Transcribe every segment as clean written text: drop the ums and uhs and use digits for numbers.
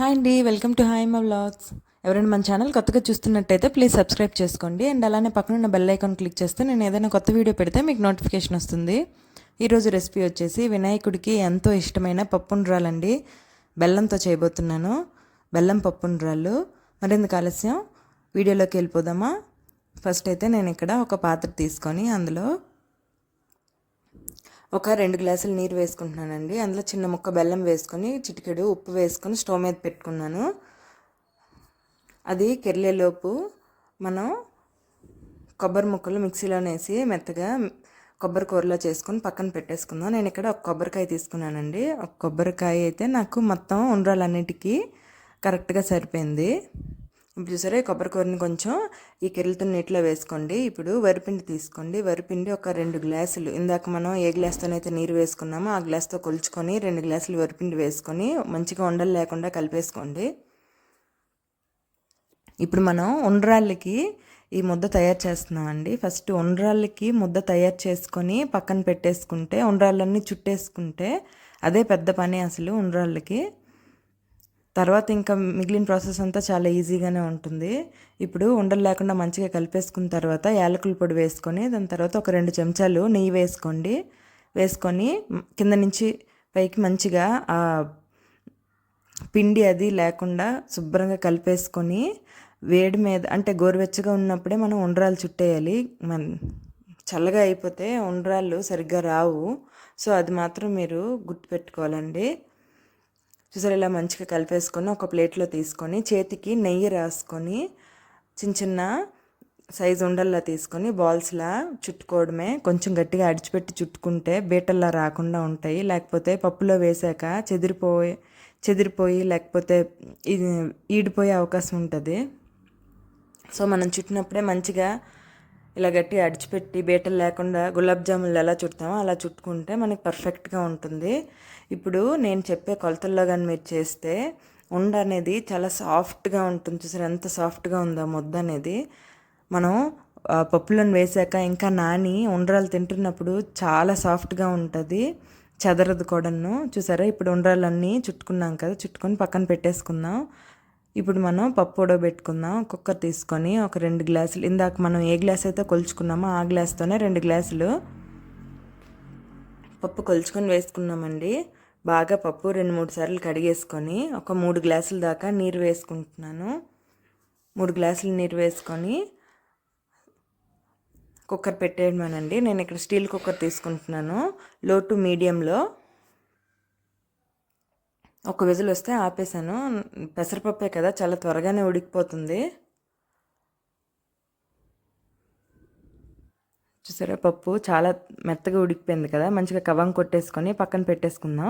Hi అండి, welcome to hi మా vlogs. ఎవరైనా మన ఛానల్ కొత్తగా చూస్తున్నట్టయితే ప్లీజ్ సబ్స్క్రైబ్ చేసుకోండి అండ్ అలానే పక్కన ఉన్న బెల్ ఐకాన్ క్లిక్ చేస్తే నేను ఏదైనా కొత్త వీడియో పెడితే మీకు నోటిఫికేషన్ వస్తుంది. ఈరోజు రెసిపీ వచ్చేసి వినాయకుడికి ఎంతో ఇష్టమైన పప్పుండ్రాలండి. బెల్లంతో చేయబోతున్నాను. బెల్లం పప్పుండ్రాళ్ళు. మరింత ఆలస్యం వీడియోలోకి వెళ్ళిపోదామా? ఫస్ట్ అయితే నేను ఇక్కడ ఒక పాత్ర తీసుకొని అందులో ఒక 2 గ్లాసులు నీరు వేసుకుంటున్నానండి. అందులో చిన్న ముక్క బెల్లం వేసుకొని చిటికెడు ఉప్పు వేసుకొని స్టవ్ మీద పెట్టుకున్నాను. అది కెర్లేలోపు మనం కొబ్బరి ముక్కలు మిక్సీలో వేసి మెత్తగా కొబ్బరి కూరలో చేసుకొని పక్కన పెట్టేసుకుందాం. నేను ఇక్కడ ఒక కొబ్బరికాయ తీసుకున్నానండి. ఒక కొబ్బరికాయ అయితే నాకు మొత్తం ఉండ్రాలన్నిటికీ కరెక్ట్గా సరిపోయింది. ఇప్పుడు చూసారా, ఈ కొబ్బరికూరని కొంచెం ఈ కెరలతో నీటిలో వేసుకోండి. ఇప్పుడు వరిపిండి తీసుకోండి. వరిపిండి ఒక 2 గ్లాసులు, ఇందాక మనం ఏ గ్లాస్తోనైతే నీరు వేసుకున్నామో ఆ గ్లాస్తో కొలుచుకొని 2 గ్లాసులు వరిపిండి వేసుకొని మంచిగా ఉండలు లేకుండా కలిపేసుకోండి. ఇప్పుడు మనం ఉండ్రాళ్ళకి ఈ ముద్ద తయారు చేస్తున్నామండి. ఫస్ట్ ఉండ్రాళ్ళకి ముద్ద తయారు చేసుకొని పక్కన పెట్టేసుకుంటే, ఉండ్రాళ్ళన్నీ చుట్టేసుకుంటే అదే పెద్ద పని అసలు ఉండ్రాళ్ళకి. తర్వాత ఇంకా మిగిలిన ప్రాసెస్ అంతా చాలా ఈజీగానే ఉంటుంది. ఇప్పుడు ఉండలు లేకుండా మంచిగా కలిపేసుకున్న తర్వాత యాలకుల పొడి వేసుకొని దాని తర్వాత ఒక 2 చెంచాలు నెయ్యి వేసుకోండి. వేసుకొని కింద నుంచి పైకి మంచిగా ఆ పిండి అది లేకుండా శుభ్రంగా కలిపేసుకొని వేడి మీద, అంటే గోరువెచ్చగా ఉన్నప్పుడే మనం ఉండ్రాలు చుట్టేయాలి. చల్లగా అయిపోతే ఉండ్రాళ్ళు సరిగ్గా రావు. సో అది మాత్రం మీరు గుర్తుపెట్టుకోవాలండి. చూసారు, ఇలా మంచిగా కలిపేసుకొని ఒక ప్లేట్లో తీసుకొని చేతికి నెయ్యి రాసుకొని చిన్న చిన్న సైజు ఉండల్లా తీసుకొని బాల్స్లా చుట్టుకోవడమే. కొంచెం గట్టిగా అడిచిపెట్టి చుట్టుకుంటే బీటల్లా రాకుండా ఉంటాయి. లేకపోతే పప్పులో వేసాక చెదిరిపోయి లేకపోతే ఈడిపోయే అవకాశం ఉంటుంది. సో మనం చుట్టినప్పుడే మంచిగా ఇలా గట్టిగా అడిచిపెట్టి బీటలు లేకుండా గులాబ్ జాములు ఎలా చుడతామో అలా చుట్టుకుంటే మనకి పర్ఫెక్ట్గా ఉంటుంది. ఇప్పుడు నేను చెప్పే కొలతల్లో కానీ మీరు చేస్తే ఉండ అనేది చాలా సాఫ్ట్గా ఉంటుంది. చూసారు ఎంత సాఫ్ట్గా ఉందో ముద్ద అనేది. మనం పప్పులను వేసాక ఇంకా నాని ఉండ్రాలు తింటున్నప్పుడు చాలా సాఫ్ట్గా ఉంటుంది, చెదరదు కూడాను. చూసారా, ఇప్పుడు ఉండ్రాలన్నీ చుట్టుకున్నాం కదా, చుట్టుకొని పక్కన పెట్టేసుకుందాం. ఇప్పుడు మనం పప్పు ఉడకబెట్టుకుందాం. కుక్కర్ తీసుకొని ఒక 2 గ్లాసులు, ఇందాక మనం ఏ గ్లాస్ అయితే కొలుచుకున్నామో ఆ గ్లాస్తోనే 2 గ్లాసులు పప్పు కొలుచుకొని వేసుకున్నామండి. బాగా పప్పు 2-3 సార్లు కడిగేసుకొని ఒక 3 గ్లాసుల దాకా నీరు వేసుకుంటున్నాను. 3 గ్లాసులు నీరు వేసుకొని కుక్కర్ పెట్టేయమనండి. నేను ఇక్కడ స్టీల్ కుక్కర్ తీసుకుంటున్నాను. లో టు మీడియంలో ఒక విజిల్ వస్తే ఆపేసాను. పెసరపప్పే కదా, చాలా త్వరగానే ఉడికిపోతుంది. చూసారా, పప్పు చాలా మెత్తగా ఉడికిపోయింది కదా. మంచిగా కవం కొట్టేసుకొని పక్కన పెట్టేసుకుందాం.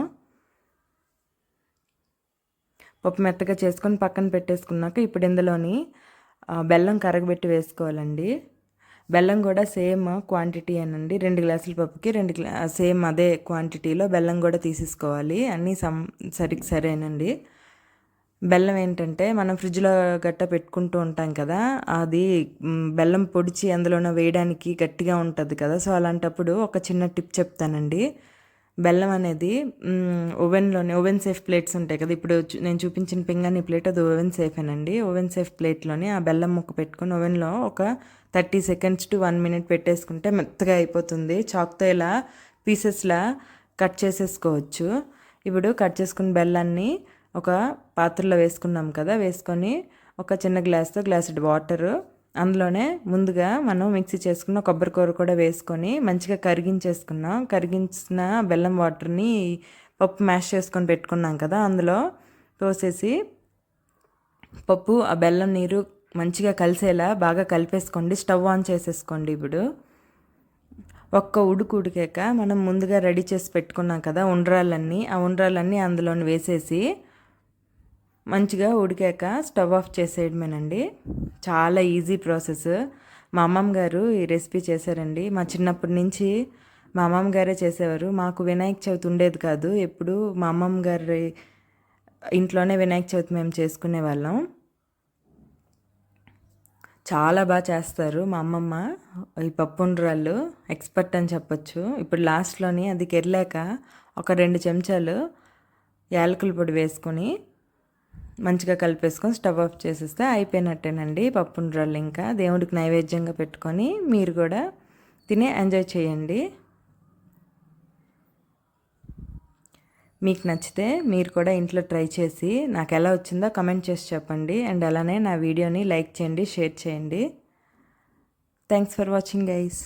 పప్పు మెత్తగా చేసుకొని పక్కన పెట్టేసుకున్నాక ఇప్పుడు ఇందులోని బెల్లం కరగబెట్టి వేసుకోవాలండి. బెల్లం కూడా సేమ్ క్వాంటిటీ అనండి. 2 గ్లాసుల పప్పుకి సేమ్ అదే క్వాంటిటీలో బెల్లం కూడా తీసేసుకోవాలి. అన్నీ సరేనండి. బెల్లం ఏంటంటే మనం ఫ్రిడ్జ్లో గట్ట పెట్టుకుంటూ ఉంటాం కదా, అది బెల్లం పొడిచి అందులోనే వేయడానికి గట్టిగా ఉంటుంది కదా. సో అలాంటప్పుడు ఒక చిన్న టిప్ చెప్తానండి. బెల్లం అనేది ఓవెన్ సేఫ్ ప్లేట్స్ ఉంటాయి కదా, ఇప్పుడు నేను చూపించిన పింగాణి ప్లేట్ అది ఓవెన్ సేఫేనండి. ఓవెన్ సేఫ్ ప్లేట్లోని ఆ బెల్లం ముక్క పెట్టుకొని ఓవెన్లో ఒక 30 seconds to 1 minute పెట్టేసుకుంటే మెత్తగా అయిపోతుంది. చాక్తో ఇలా పీసెస్లా కట్ చేసేసుకోవచ్చు. ఇప్పుడు కట్ చేసుకున్న బెల్లాన్ని ఒక పాత్రలో వేసుకున్నాం కదా, వేసుకొని ఒక చిన్న గ్లాసుడు వాటరు, అందులోనే ముందుగా మనం మిక్సీ చేసుకున్న కొబ్బరి కూర కూడా వేసుకొని మంచిగా కరిగించేసుకున్నాం. కరిగించిన బెల్లం వాటర్ని పప్పు మ్యాష్ చేసుకొని పెట్టుకున్నాం కదా అందులో పోసేసి పప్పు ఆ బెల్లం నీరు మంచిగా కలిసేలా బాగా కలిపేసుకోండి. స్టవ్ ఆన్ చేసేసుకోండి. ఇప్పుడు ఒక్క ఉడికాక మనం ముందుగా రెడీ చేసి పెట్టుకున్నాం కదా ఆ ఉండ్రాలన్నీ అందులోని వేసేసి మంచిగా ఉడికాక స్టవ్ ఆఫ్ చేసేయడమేనండి. చాలా ఈజీ ప్రాసెస్. మా అమ్మమ్మ గారు ఈ రెసిపీ చేశారండి. మా చిన్నప్పటి నుంచి మా అమ్మమ్మ గారే చేసేవారు. మాకు వినాయక చవితి ఉండేది కాదు. ఎప్పుడు మా అమ్మమ్మ గారి ఇంట్లోనే వినాయక చవితి మేము చేసుకునే వాళ్ళం. చాలా బాగా చేస్తారు మా అమ్మమ్మ. ఈ పప్పు ఉండ్రాళ్ళు ఎక్స్పర్ట్ అని చెప్పొచ్చు. ఇప్పుడు లాస్ట్లోని అది కెరిలాక ఒక 2 చెంచాలు యాలకుల పొడి వేసుకొని మంచిగా కలిపేసుకొని స్టవ్ ఆఫ్ చేసేస్తే అయిపోయినట్టేనండి పప్పుండ్రాళ్ళు. ఇంకా దేవుడికి నైవేద్యంగా పెట్టుకొని మీరు కూడా తిని ఎంజాయ్ చేయండి. మీకు నచ్చితే మీరు కూడా ఇంట్లో ట్రై చేసి నాకు ఎలా వచ్చిందో కమెంట్ చేసి చెప్పండి. అండ్ అలానే నా వీడియోని లైక్ చేయండి, షేర్ చేయండి. Thanks for watching guys.